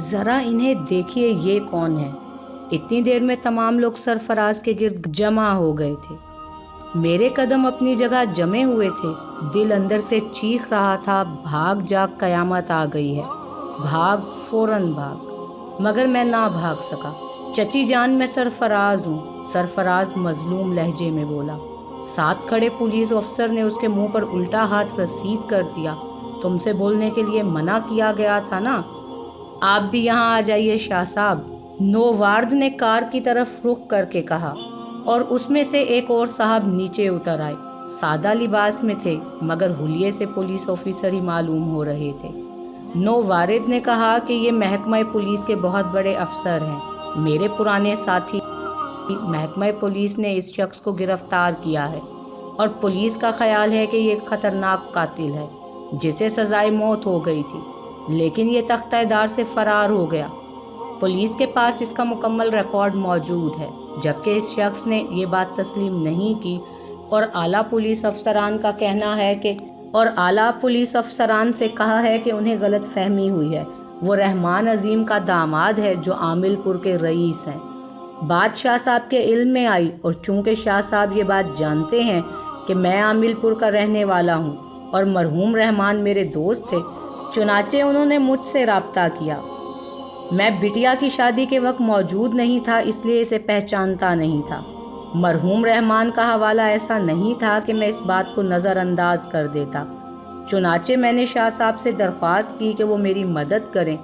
ذرا انہیں دیکھیے، یہ کون ہے؟ اتنی دیر میں تمام لوگ سرفراز کے گرد جمع ہو گئے تھے۔ میرے قدم اپنی جگہ جمے ہوئے تھے۔ دل اندر سے چیخ رہا تھا، بھاگ جا، قیامت آ گئی ہے، بھاگ، فوراً بھاگ، مگر میں نہ بھاگ سکا۔ چچی جان، میں سرفراز ہوں، سرفراز مظلوم لہجے میں بولا۔ ساتھ کھڑے پولیس افسر نے اس کے منہ پر الٹا ہاتھ رسید کر دیا۔ تم سے بولنے کے لیے منع کیا گیا تھا نا؟ آپ بھی یہاں آ جائیے شاہ صاحب، نووارد نے کار کی طرف رخ کر کے کہا، اور اس میں سے ایک اور صاحب نیچے اتر آئے۔ سادہ لباس میں تھے مگر حلیے سے پولیس آفیسر ہی معلوم ہو رہے تھے۔ نووارد نے کہا کہ یہ محکمہ پولیس کے بہت بڑے افسر ہیں، میرے پرانے ساتھی۔ محکمہ پولیس نے اس شخص کو گرفتار کیا ہے اور پولیس کا خیال ہے کہ یہ ایک خطرناک قاتل ہے جسے سزائے موت ہو گئی تھی، لیکن یہ تختہ دار سے فرار ہو گیا۔ پولیس کے پاس اس کا مکمل ریکارڈ موجود ہے، جبکہ اس شخص نے یہ بات تسلیم نہیں کی، اور اعلیٰ پولیس افسران کا کہنا ہے کہ اعلیٰ پولیس افسران سے کہا ہے کہ انہیں غلط فہمی ہوئی ہے۔ وہ رحمان عظیم کا داماد ہے جو عامل پور کے رئیس ہیں۔ بات شاہ صاحب کے علم میں آئی، اور چونکہ شاہ صاحب یہ بات جانتے ہیں کہ میں عامل پور کا رہنے والا ہوں اور مرحوم رحمان میرے دوست تھے، چنانچہ انہوں نے مجھ سے رابطہ کیا۔ میں بٹیا کی شادی کے وقت موجود نہیں تھا، اس لیے اسے پہچانتا نہیں تھا۔ مرحوم رحمان کا حوالہ ایسا نہیں تھا کہ میں اس بات کو نظر انداز کر دیتا۔ چنانچہ میں نے شاہ صاحب سے درخواست کی کہ وہ میری مدد کریں،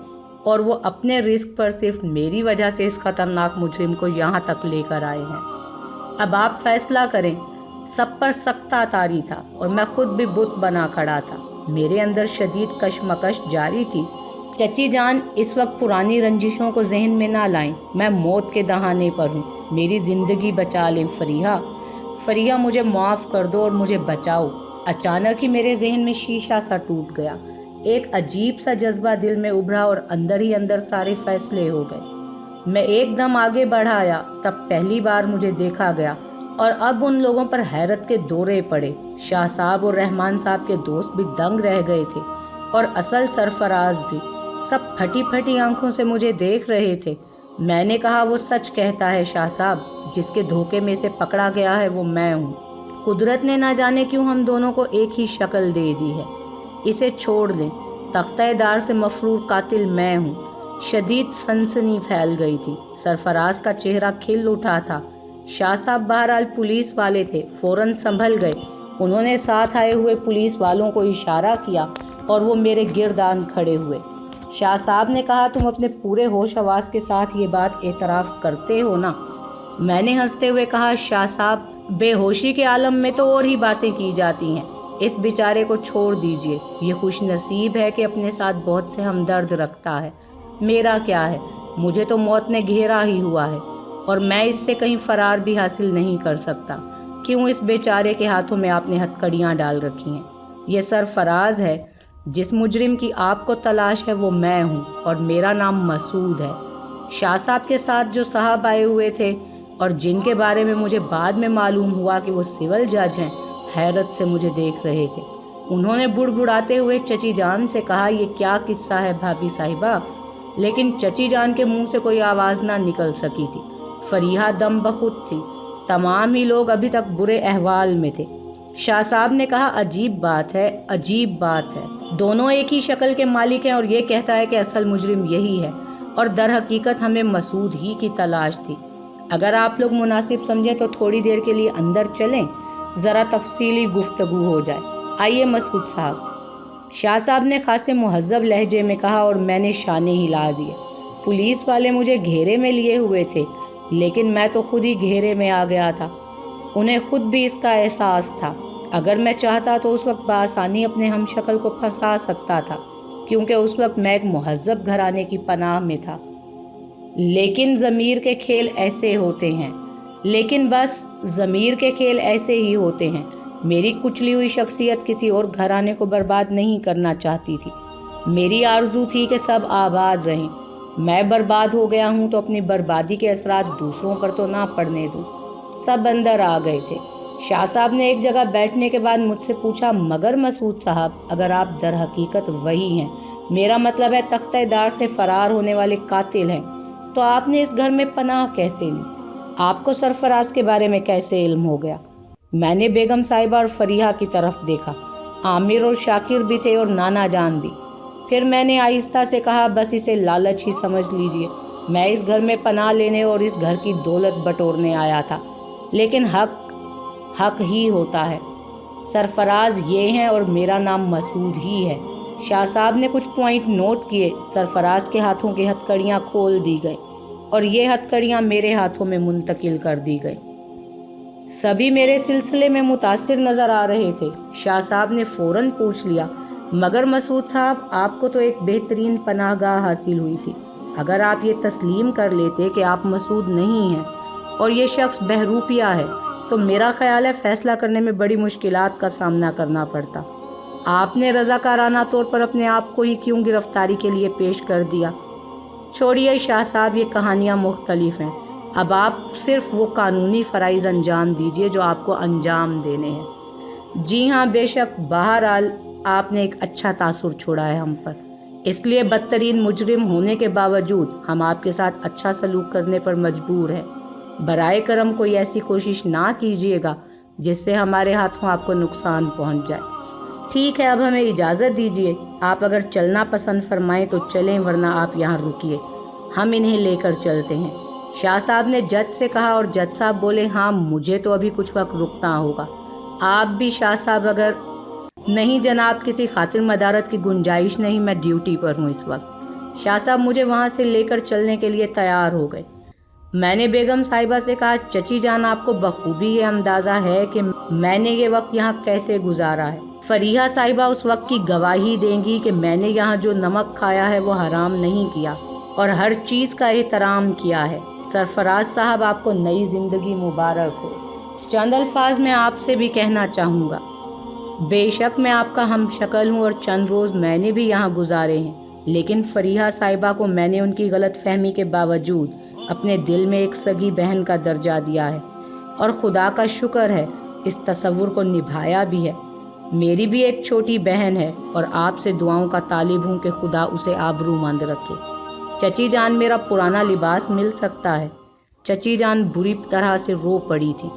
اور وہ اپنے رزق پر صرف میری وجہ سے اس خطرناک مجرم کو یہاں تک لے کر آئے ہیں۔ اب آپ فیصلہ کریں۔ سب پر سختہ طاری تھا اور میں خود بھی بت بنا کھڑا تھا۔ میرے اندر شدید کشمکش جاری تھی۔ چچی جان، اس وقت پرانی رنجشوں کو ذہن میں نہ لائیں، میں موت کے دہانے پر ہوں، میری زندگی بچا لیں فریحہ، مجھے معاف کر دو اور مجھے بچاؤ۔ اچانک ہی میرے ذہن میں شیشہ سا ٹوٹ گیا، ایک عجیب سا جذبہ دل میں ابھرا اور اندر ہی اندر سارے فیصلے ہو گئے۔ میں ایک دم آگے بڑھایا، تب پہلی بار مجھے دیکھا گیا، اور اب ان لوگوں پر حیرت کے دورے پڑے۔ شاہ صاحب اور رحمان صاحب کے دوست بھی دنگ رہ گئے تھے، اور اصل سرفراز بھی۔ سب پھٹی پھٹی آنکھوں سے مجھے دیکھ رہے تھے۔ میں نے کہا، وہ سچ کہتا ہے شاہ صاحب، جس کے دھوکے میں سے پکڑا گیا ہے وہ میں ہوں۔ قدرت نے نہ جانے کیوں ہم دونوں کو ایک ہی شکل دے دی ہے۔ اسے چھوڑ دیں، تختہ دار سے مفرور قاتل میں ہوں۔ شدید سنسنی پھیل گئی تھی، سرفراز کا چہرہ کھل اٹھا تھا۔ شاہ صاحب بہرحال پولیس والے تھے، فوراً سنبھل گئے۔ انہوں نے ساتھ آئے ہوئے پولیس والوں کو اشارہ کیا اور وہ میرے گرد آن کھڑے ہوئے۔ شاہ صاحب نے کہا، تم اپنے پورے ہوش حواس کے ساتھ یہ بات اعتراف کرتے ہو نا؟ میں نے ہنستے ہوئے کہا، شاہ صاحب، بے ہوشی کے عالم میں تو اور ہی باتیں کی جاتی ہیں، اس بیچارے کو چھوڑ دیجئے، یہ خوش نصیب ہے کہ اپنے ساتھ بہت سے ہمدرد رکھتا ہے۔ میرا کیا ہے، مجھے تو موت نے گھیرا ہی ہوا ہے، اور میں اس سے کہیں فرار بھی حاصل نہیں کر سکتا۔ کیوں اس بیچارے کے ہاتھوں میں آپ نے ہتھکڑیاں ڈال رکھی ہیں؟ یہ سرفراز ہے، جس مجرم کی آپ کو تلاش ہے وہ میں ہوں، اور میرا نام مسعود ہے۔ شاہ صاحب کے ساتھ جو صاحب آئے ہوئے تھے اور جن کے بارے میں مجھے بعد میں معلوم ہوا کہ وہ سول جج ہیں، حیرت سے مجھے دیکھ رہے تھے۔ انہوں نے بڑبڑاتے ہوئے چچی جان سے کہا، یہ کیا قصہ ہے بھابھی صاحبہ؟ لیکن چچی جان کے منہ سے کوئی آواز نہ نکل سکی تھی۔ فریحہ دم بخود تھی۔ تمام ہی لوگ ابھی تک برے احوال میں تھے۔ شاہ صاحب نے کہا، عجیب بات ہے، عجیب بات ہے، دونوں ایک ہی شکل کے مالک ہیں، اور یہ کہتا ہے کہ اصل مجرم یہی ہے، اور در حقیقت ہمیں مسعود ہی کی تلاش تھی۔ اگر آپ لوگ مناسب سمجھیں تو تھوڑی دیر کے لیے اندر چلیں، ذرا تفصیلی گفتگو ہو جائے۔ آئیے مسعود صاحب، شاہ صاحب نے خاصے مہذب لہجے میں کہا، اور میں نے شانے ہلا دیے۔ پولیس والے مجھے گھیرے میں لیے ہوئے تھے، لیکن میں تو خود ہی گھیرے میں آ گیا تھا۔ انہیں خود بھی اس کا احساس تھا۔ اگر میں چاہتا تو اس وقت بآسانی اپنے ہم شکل کو پھنسا سکتا تھا، کیونکہ اس وقت میں ایک مہذب گھرانے کی پناہ میں تھا۔ لیکن ضمیر کے کھیل ایسے ہوتے ہیں، لیکن بس ضمیر کے کھیل ایسے ہی ہوتے ہیں۔ میری کچلی ہوئی شخصیت کسی اور گھرانے کو برباد نہیں کرنا چاہتی تھی۔ میری آرزو تھی کہ سب آباد رہیں۔ میں برباد ہو گیا ہوں تو اپنی بربادی کے اثرات دوسروں پر تو نہ پڑنے دوں۔ سب اندر آ گئے تھے۔ شاہ صاحب نے ایک جگہ بیٹھنے کے بعد مجھ سے پوچھا، مگر مسعود صاحب، اگر آپ در حقیقت وہی ہیں میرا مطلب ہے تختہ دار سے فرار ہونے والے قاتل ہیں، تو آپ نے اس گھر میں پناہ کیسے لی؟ آپ کو سرفراز کے بارے میں کیسے علم ہو گیا؟ میں نے بیگم صاحبہ اور فریحہ کی طرف دیکھا۔ عامر اور شاکر بھی تھے اور نانا جان بھی۔ پھر میں نے آہستہ سے کہا، بس اسے لالچ ہی سمجھ لیجئے۔ میں اس گھر میں پناہ لینے اور اس گھر کی دولت بٹورنے آیا تھا، لیکن حق ہی ہوتا ہے۔ سرفراز یہ ہیں اور میرا نام مسعود ہی ہے۔ شاہ صاحب نے کچھ پوائنٹ نوٹ کیے۔ سرفراز کے ہاتھوں کی ہتھ کڑیاں کھول دی گئیں اور یہ ہتھ کڑیاں میرے ہاتھوں میں منتقل کر دی گئیں۔ سبھی میرے سلسلے میں متاثر نظر آ رہے تھے۔ شاہ صاحب نے فوراً پوچھ لیا، مگر مسعود صاحب، آپ کو تو ایک بہترین پناہ گاہ حاصل ہوئی تھی۔ اگر آپ یہ تسلیم کر لیتے کہ آپ مسعود نہیں ہیں اور یہ شخص بہروپیہ ہے، تو میرا خیال ہے فیصلہ کرنے میں بڑی مشکلات کا سامنا کرنا پڑتا۔ آپ نے رضاکارانہ طور پر اپنے آپ کو ہی کیوں گرفتاری کے لیے پیش کر دیا؟ چھوڑیے شاہ صاحب، یہ کہانیاں مختلف ہیں۔ اب آپ صرف وہ قانونی فرائض انجام دیجیے جو آپ کو انجام دینے ہیں۔ جی ہاں، بے شک۔ بہرحال آپ نے ایک اچھا تاثر چھوڑا ہے ہم پر، اس لیے بدترین مجرم ہونے کے باوجود ہم آپ کے ساتھ اچھا سلوک کرنے پر مجبور ہیں۔ برائے کرم کوئی ایسی کوشش نہ کیجیے گا جس سے ہمارے ہاتھوں آپ کو نقصان پہنچ جائے۔ ٹھیک ہے، اب ہمیں اجازت دیجیے۔ آپ اگر چلنا پسند فرمائیں تو چلیں، ورنہ آپ یہاں رکیے، ہم انہیں لے کر چلتے ہیں۔ شاہ صاحب نے جج سے کہا اور جج صاحب بولے، ہاں مجھے تو ابھی کچھ وقت رکنا ہوگا۔ آپ بھی شاہ صاحب؟ اگر نہیں جناب، کسی خاطر مدارت کی گنجائش نہیں، میں ڈیوٹی پر ہوں اس وقت۔ شاہ صاحب مجھے وہاں سے لے کر چلنے کے لیے تیار ہو گئے۔ میں نے بیگم صاحبہ سے کہا، چچی جان، آپ کو بخوبی یہ اندازہ ہے کہ میں نے یہ وقت یہاں کیسے گزارا ہے۔ فریحہ صاحبہ اس وقت کی گواہی دیں گی کہ میں نے یہاں جو نمک کھایا ہے وہ حرام نہیں کیا اور ہر چیز کا احترام کیا ہے۔ سرفراز صاحب، آپ کو نئی زندگی مبارک ہو۔ چند الفاظ میں آپ سے بھی کہنا چاہوں گا۔ بے شک میں آپ کا ہم شکل ہوں اور چند روز میں نے بھی یہاں گزارے ہیں، لیکن فریحہ صاحبہ کو میں نے ان کی غلط فہمی کے باوجود اپنے دل میں ایک سگی بہن کا درجہ دیا ہے، اور خدا کا شکر ہے اس تصور کو نبھایا بھی ہے۔ میری بھی ایک چھوٹی بہن ہے اور آپ سے دعاؤں کا طالب ہوں کہ خدا اسے آبرومند رکھے۔ چچی جان، میرا پرانا لباس مل سکتا ہے؟ چچی جان بری طرح سے رو پڑی تھی۔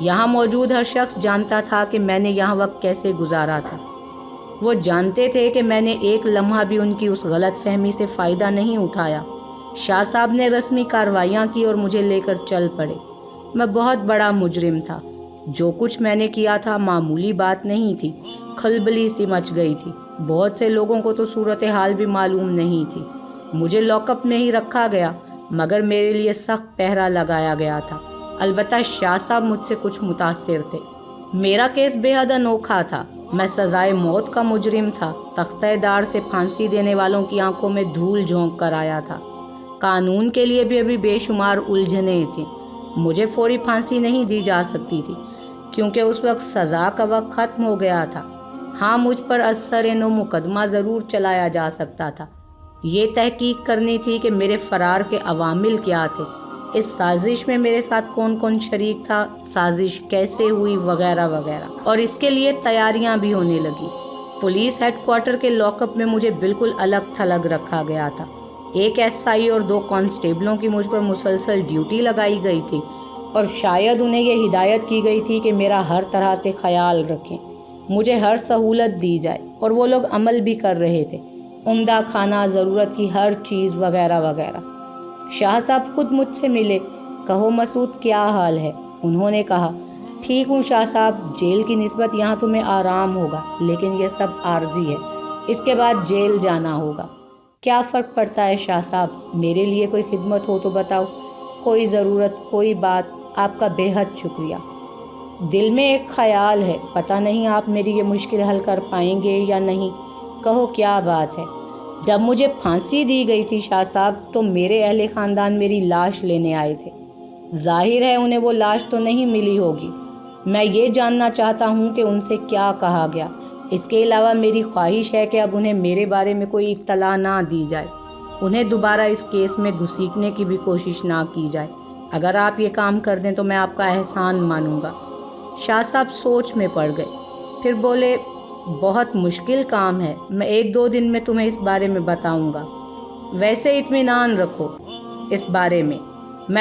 یہاں موجود ہر شخص جانتا تھا کہ میں نے یہاں وقت کیسے گزارا تھا۔ وہ جانتے تھے کہ میں نے ایک لمحہ بھی ان کی اس غلط فہمی سے فائدہ نہیں اٹھایا۔ شاہ صاحب نے رسمی کارروائیاں کی اور مجھے لے کر چل پڑے۔ میں بہت بڑا مجرم تھا۔ جو کچھ میں نے کیا تھا معمولی بات نہیں تھی، کھلبلی سی مچ گئی تھی۔ بہت سے لوگوں کو تو صورتحال بھی معلوم نہیں تھی۔ مجھے لاک اپ میں ہی رکھا گیا، مگر میرے لیے سخت پہرا لگایا گیا تھا۔ البتہ شاہ صاحب مجھ سے کچھ متاثر تھے۔ میرا کیس بے حد انوکھا تھا۔ میں سزائے موت کا مجرم تھا۔ تختہ دار سے پھانسی دینے والوں کی آنکھوں میں دھول جھونک کر آیا تھا۔ قانون کے لیے بھی ابھی بے شمار الجھنیں تھیں۔ مجھے فوری پھانسی نہیں دی جا سکتی تھی کیونکہ اس وقت سزا کا وقت ختم ہو گیا تھا۔ ہاں، مجھ پر اثر نو مقدمہ ضرور چلایا جا سکتا تھا۔ یہ تحقیق کرنی تھی کہ میرے فرار کے عوامل کیا تھے، اس سازش میں میرے ساتھ کون کون شریک تھا، سازش کیسے ہوئی، وغیرہ وغیرہ، اور اس کے لیے تیاریاں بھی ہونے لگی۔ پولیس ہیڈ کوارٹر کے لاک اپ میں مجھے بالکل الگ تھلگ رکھا گیا تھا۔ ایک ایس آئی اور 2 کانسٹیبلوں کی مجھ پر مسلسل ڈیوٹی لگائی گئی تھی، اور شاید انہیں یہ ہدایت کی گئی تھی کہ میرا ہر طرح سے خیال رکھیں، مجھے ہر سہولت دی جائے، اور وہ لوگ عمل بھی کر رہے تھے۔ عمدہ کھانا، ضرورت کی ہر چیز، وغیرہ وغیرہ۔ شاہ صاحب خود مجھ سے ملے۔ کہو مسعود، کیا حال ہے؟ انہوں نے کہا، ٹھیک ہوں شاہ صاحب، جیل کی نسبت یہاں تمہیں آرام ہوگا، لیکن یہ سب عارضی ہے، اس کے بعد جیل جانا ہوگا۔ کیا فرق پڑتا ہے شاہ صاحب؟ میرے لیے کوئی خدمت ہو تو بتاؤ، کوئی ضرورت، کوئی بات؟ آپ کا بے حد شکریہ۔ دل میں ایک خیال ہے، پتہ نہیں آپ میری یہ مشکل حل کر پائیں گے یا نہیں۔ کہو کیا بات ہے؟ جب مجھے پھانسی دی گئی تھی شاہ صاحب، تو میرے اہل خاندان میری لاش لینے آئے تھے۔ ظاہر ہے انہیں وہ لاش تو نہیں ملی ہوگی۔ میں یہ جاننا چاہتا ہوں کہ ان سے کیا کہا گیا۔ اس کے علاوہ میری خواہش ہے کہ اب انہیں میرے بارے میں کوئی اطلاع نہ دی جائے، انہیں دوبارہ اس کیس میں گھسیٹنے کی بھی کوشش نہ کی جائے۔ اگر آپ یہ کام کر دیں تو میں آپ کا احسان مانوں گا۔ شاہ صاحب سوچ میں پڑ گئے، پھر بولے، بہت مشکل کام ہے، میں 1-2 دن میں تمہیں اس بارے میں بتاؤں گا۔ ویسے اطمینان رکھو اس بارے میں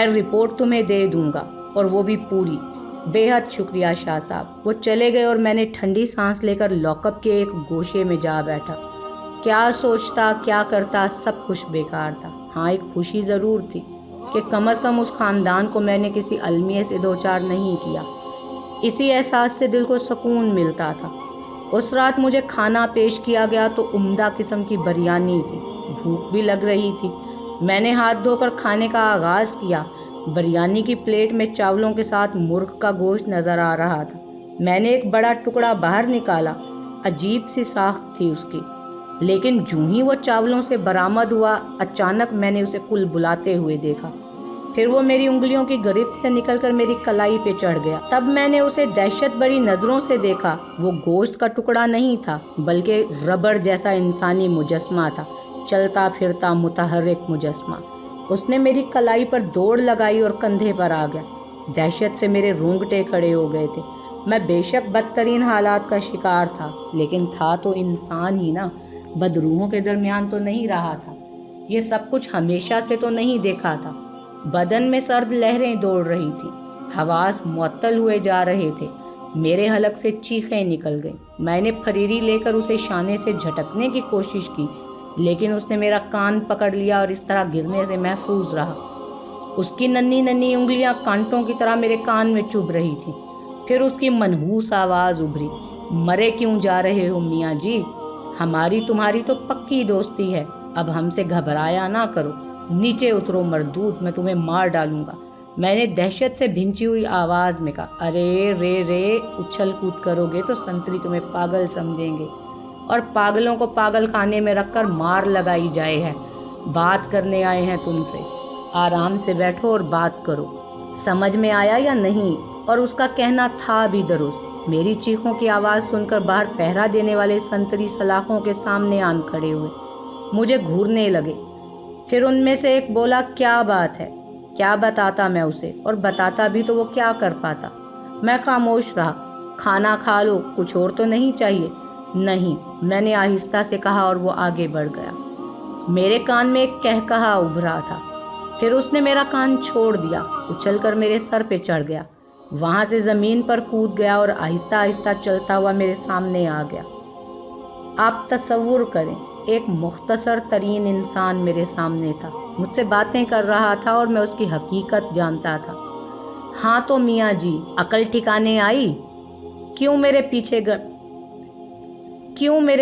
رپورٹ تمہیں دے دوں گا، اور وہ بھی پوری۔ بے حد شکریہ شاہ صاحب۔ وہ چلے گئے اور میں نے ٹھنڈی سانس لے کر لاک اپ کے ایک گوشے میں جا بیٹھا۔ کیا سوچتا، کیا کرتا، سب کچھ بیکار تھا۔ ہاں، ایک خوشی ضرور تھی کہ کم از کم اس خاندان کو میں نے کسی المیہ سے دوچار نہیں کیا۔ اسی احساس سے دل کو سکون ملتا تھا۔ اس رات مجھے کھانا پیش کیا گیا تو عمدہ قسم کی بریانی تھی۔ بھوک بھی لگ رہی تھی۔ میں نے ہاتھ دھو کر کھانے کا آغاز کیا۔ بریانی کی پلیٹ میں چاولوں کے ساتھ مرغ کا گوشت نظر آ رہا تھا۔ میں نے ایک بڑا ٹکڑا باہر نکالا۔ عجیب سی ساخت تھی اس کی، لیکن جوں ہی وہ چاولوں سے برآمد ہوا، اچانک میں نے اسے کل بلاتے ہوئے دیکھا۔ پھر وہ میری انگلیوں کی گرفت سے نکل کر میری کلائی پہ چڑھ گیا۔ تب میں نے اسے دہشت بھری نظروں سے دیکھا۔ وہ گوشت کا ٹکڑا نہیں تھا، بلکہ ربڑ جیسا انسانی مجسمہ تھا، چلتا پھرتا متحرک مجسمہ۔ اس نے میری کلائی پر دوڑ لگائی اور کندھے پر آ گیا۔ دہشت سے میرے رونگٹے کھڑے ہو گئے تھے۔ میں بے شک بدترین حالات کا شکار تھا، لیکن تھا تو انسان ہی نا، بدروحوں کے درمیان تو نہیں رہا تھا۔ یہ سب کچھ ہمیشہ سے تو نہیں دیکھا تھا۔ بدن میں سرد لہریں دوڑ رہی تھیں، حواس معطل ہوئے جا رہے تھے۔ میرے حلق سے چیخیں نکل گئیں۔ میں نے پھریری لے کر اسے شانے سے جھٹکنے کی کوشش کی، لیکن اس نے میرا کان پکڑ لیا اور اس طرح گرنے سے محفوظ رہا۔ اس کی ننھی ننھی انگلیاں کانٹوں کی طرح میرے کان میں چبھ رہی تھیں۔ پھر اس کی منحوس آواز ابھری، مرے کیوں جا رہے ہو میاں جی؟ ہماری تمہاری تو پکی دوستی ہے، اب ہم سے گھبرایا نہ کرو۔ نیچے اترو مردود، میں تمہیں مار ڈالوں گا۔ میں نے دہشت سے بھنچی ہوئی آواز میں کہا، ارے رے اچھل کود کرو گے تو سنتری تمہیں پاگل سمجھیں گے، اور پاگلوں کو پاگل خانے میں رکھ کر مار لگائی جائے ہے۔ بات کرنے آئے ہیں تم سے، آرام سے بیٹھو اور بات کرو۔ سمجھ میں آیا یا نہیں؟ اور اس کا کہنا تھا بھی درست۔ میری چیخوں کی آواز سن کر باہر پہرا دینے والے سنتری سلاخوں کے سامنے آن کھڑے ہوئے، مجھے گھورنے لگے۔ پھر ان میں سے ایک بولا، کیا بات ہے؟ کیا بتاتا میں اسے، اور بتاتا بھی تو وہ کیا کر پاتا؟ میں خاموش رہا۔ کھانا کھا لو، کچھ اور تو نہیں چاہیے؟ نہیں، میں نے آہستہ سے کہا، اور وہ آگے بڑھ گیا۔ میرے کان میں ایک کہکہا ابھرا تھا۔ پھر اس نے میرا کان چھوڑ دیا، اچھل کر میرے سر پہ چڑھ گیا، وہاں سے زمین پر کود گیا اور آہستہ آہستہ چلتا ہوا میرے سامنے آ گیا۔ آپ تصور کریں، ایک مختصر ترین انسان میرے سامنے تھا، مجھ سے باتیں کر رہا تھا اور میں اس کی حقیقت جانتا تھا۔ ہاں تو میاں جی، عقل ٹھکانے آئی؟ کیوں میرے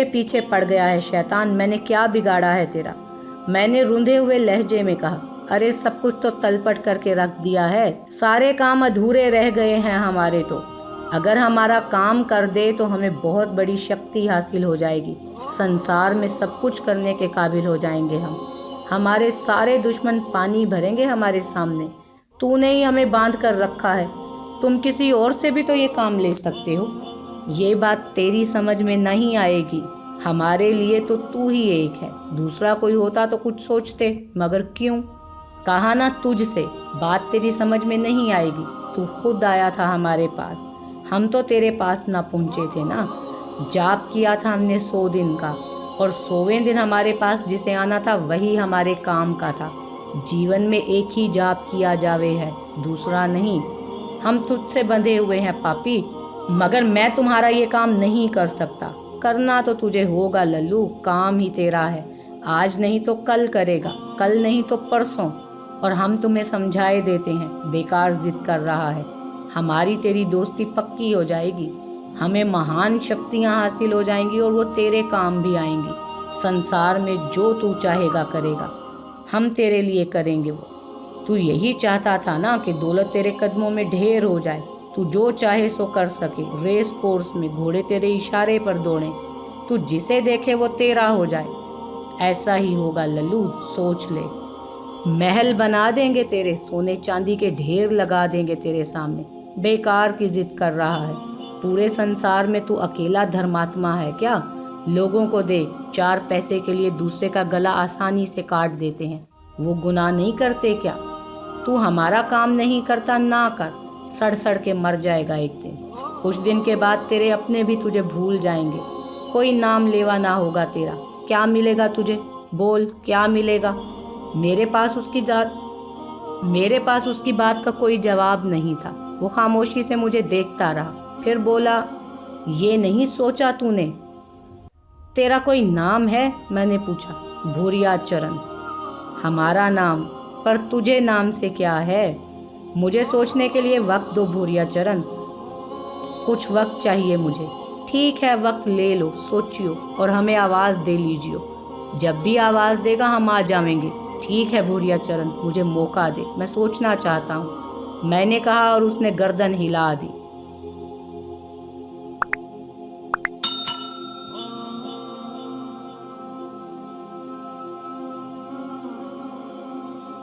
پیچھے پڑ گیا ہے شیطان؟ میں نے کیا بگاڑا ہے تیرا؟ میں نے روندے ہوئے لہجے میں کہا، ارے سب کچھ تو تلپٹ کر کے رکھ دیا ہے، سارے کام ادھورے رہ گئے ہیں ہمارے تو۔ اگر ہمارا کام کر دے تو ہمیں بہت بڑی شکتی حاصل ہو جائے گی، سنسار میں سب کچھ کرنے کے قابل ہو جائیں گے ہم۔ ہمارے سارے دشمن پانی بھریں گے ہمارے سامنے۔ تو نے ہی ہمیں باندھ کر رکھا ہے، تم کسی اور سے بھی تو یہ کام لے سکتے ہو۔ یہ بات تیری سمجھ میں نہیں آئے گی، ہمارے لیے تو ہی ایک ہے، دوسرا کوئی ہوتا تو کچھ سوچتے، مگر کیوں؟ کہا نا تجھ سے، بات تیری سمجھ میں نہیں آئے گی۔ تو خود آیا تھا ہمارے پاس، ہم تو تیرے پاس نہ پہنچے تھے نا۔ جاپ کیا تھا ہم نے 100 دن کا، اور 100ویں دن ہمارے پاس جسے آنا تھا وہی ہمارے کام کا تھا۔ جیون میں ایک ہی جاپ کیا جاوے ہے، دوسرا نہیں۔ ہم تجھ سے بندھے ہوئے ہیں پاپی، مگر میں تمہارا یہ کام نہیں کر سکتا۔ کرنا تو تجھے ہوگا للو، کام ہی تیرا ہے، آج نہیں تو کل کرے گا، کل نہیں تو پرسوں۔ اور ہم تمہیں سمجھائے دیتے ہیں، بیکار ضد کر رہا ہے۔ ہماری تیری دوستی پکی ہو جائے گی، ہمیں مہان شکتیاں حاصل ہو جائیں گی، اور وہ تیرے کام بھی آئیں گی۔ سنسار میں جو تو چاہے گا کرے گا، ہم تیرے لیے کریں گے وہ۔ تو یہی چاہتا تھا نا کہ دولت تیرے قدموں میں ڈھیر ہو جائے، تو جو چاہے سو کر سکے، ریس کورس میں گھوڑے تیرے اشارے پر دوڑیں، تو جسے دیکھے وہ تیرا ہو جائے۔ ایسا ہی ہوگا للو، سوچ لے۔ محل بنا دیں گے تیرے، سونے چاندی کے ڈھیر لگا دیں گے تیرے سامنے، بیکار کی ضد کر رہا ہے۔ پورے سنسار میں تو اکیلا دھرماتما ہے کیا؟ لوگوں کو دیکھ، 4 پیسے کے لیے دوسرے کا گلا آسانی سے کاٹ دیتے ہیں، وہ گناہ نہیں کرتے کیا؟ تو ہمارا کام نہیں کرتا، نہ کر، سڑ سڑ کے مر جائے گا ایک دن۔ کچھ دن کے بعد تیرے اپنے بھی تجھے بھول جائیں گے، کوئی نام لیوا نہ ہوگا تیرا۔ کیا ملے گا تجھے؟ بول کیا ملے گا؟ میرے پاس اس کی بات کا کوئی جواب نہیں تھا۔ وہ خاموشی سے مجھے دیکھتا رہا، پھر بولا، یہ نہیں سوچا تو نے؟ تیرا کوئی نام ہے؟ میں نے پوچھا۔ بھوریا چرن۔ ہمارا نام، پر تجھے نام سے کیا ہے؟ مجھے سوچنے کے لیے وقت دو بھوریا چرن، کچھ وقت چاہیے مجھے۔ ٹھیک ہے، وقت لے لو، سوچیو اور ہمیں آواز دے لیجیو۔ جب بھی آواز دے گا ہم آ جائیں گے۔ ٹھیک ہے بھوریا چرن، مجھے موقع دے، میں سوچنا چاہتا ہوں، میں نے کہا، اور اس نے گردن ہلا دی۔